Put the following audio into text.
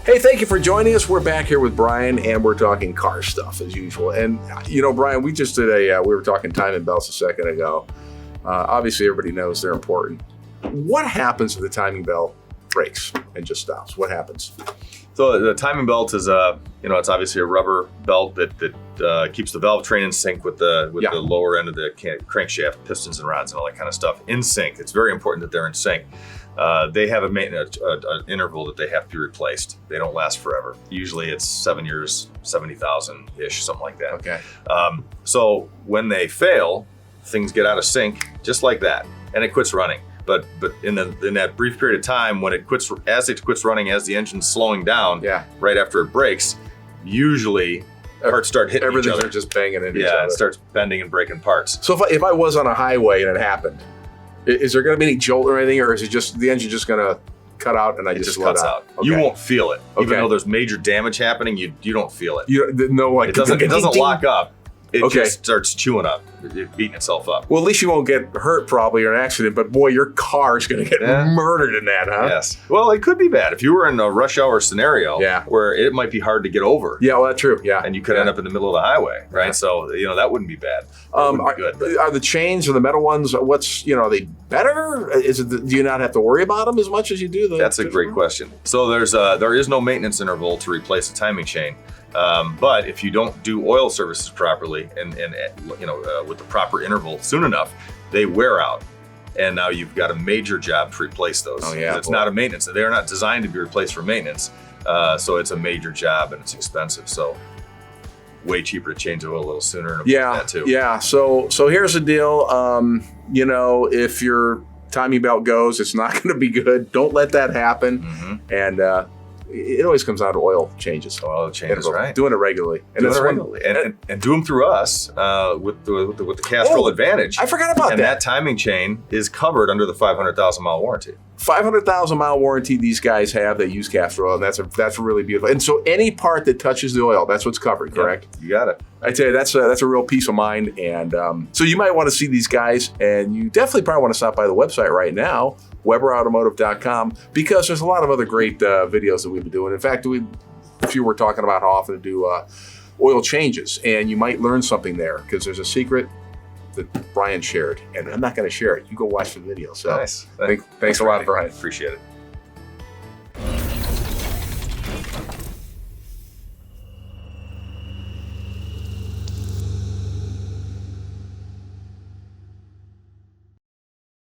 Hey, thank you for joining us. We're back here with Brian, and we're talking car stuff as usual. And, Brian, we just did we were talking timing belts a second ago. Obviously, everybody knows they're important. What happens if the timing belt breaks and just stops? What happens? So the timing belt is it's obviously a rubber belt that keeps the valve train in sync with the lower end of the crankshaft, pistons and rods and all that kind of stuff in sync. It's very important that they're in sync. They have an interval that they have to be replaced. They don't last forever. Usually it's 7 years, 70,000-ish, something like that. Okay. So when they fail, things get out of sync just like that, and it quits running. But in that brief period of time when it quits running, as the engine's slowing down, right after it breaks, usually parts start hitting each other. Everything's just banging into each other. Yeah, it starts bending and breaking parts. So if I was on a highway and it happened, is there going to be any jolt or anything, or is it just the engine just going to cut out and it just cuts out? Okay. You won't feel it, even though there's major damage happening. You don't feel it. It doesn't lock up. It just starts chewing up, beating itself up. Well, at least you won't get hurt probably or an accident, but boy, your car's going to get murdered in that, huh? Yes. Well, it could be bad. If you were in a rush hour scenario where it might be hard to get over. Yeah, well, that's true. Yeah. And you could end up in the middle of the highway, right? Yeah. So, that wouldn't be bad. Wouldn't be good. Are the chains or the metal ones, are they better? Do you not have to worry about them as much as you do the... That's a great question. So there is no maintenance interval to replace a timing chain. But if you don't do oil services properly and with the proper interval soon enough, they wear out. And now you've got a major job to replace those. Oh, yeah. It's not a maintenance. They're not designed to be replaced for maintenance. So it's a major job and it's expensive. So way cheaper to change the oil a little sooner and avoid that too. Yeah. So here's the deal. If your timing belt goes, it's not going to be good. Don't let that happen. Mm-hmm. And, it always comes down to oil changes. Oil changes, right? Doing it regularly. And do them through us with the Castrol Advantage. I forgot about that. And that timing chain is covered under the 500,000-mile warranty. 500,000-mile warranty these guys have. They use castor oil, and that's really beautiful. And so any part that touches the oil, that's what's covered, correct? Yep, you got it. I tell you, that's a real peace of mind. And so you might want to see these guys, and you definitely probably want to stop by the website right now, WeberAutomotive.com, because there's a lot of other great videos that we've been doing. In fact, a few were talking about how often to do oil changes, and you might learn something there because there's a secret that Brian shared, and I'm not going to share it. You go watch the video. So nice. thanks a lot, Brian. Appreciate it.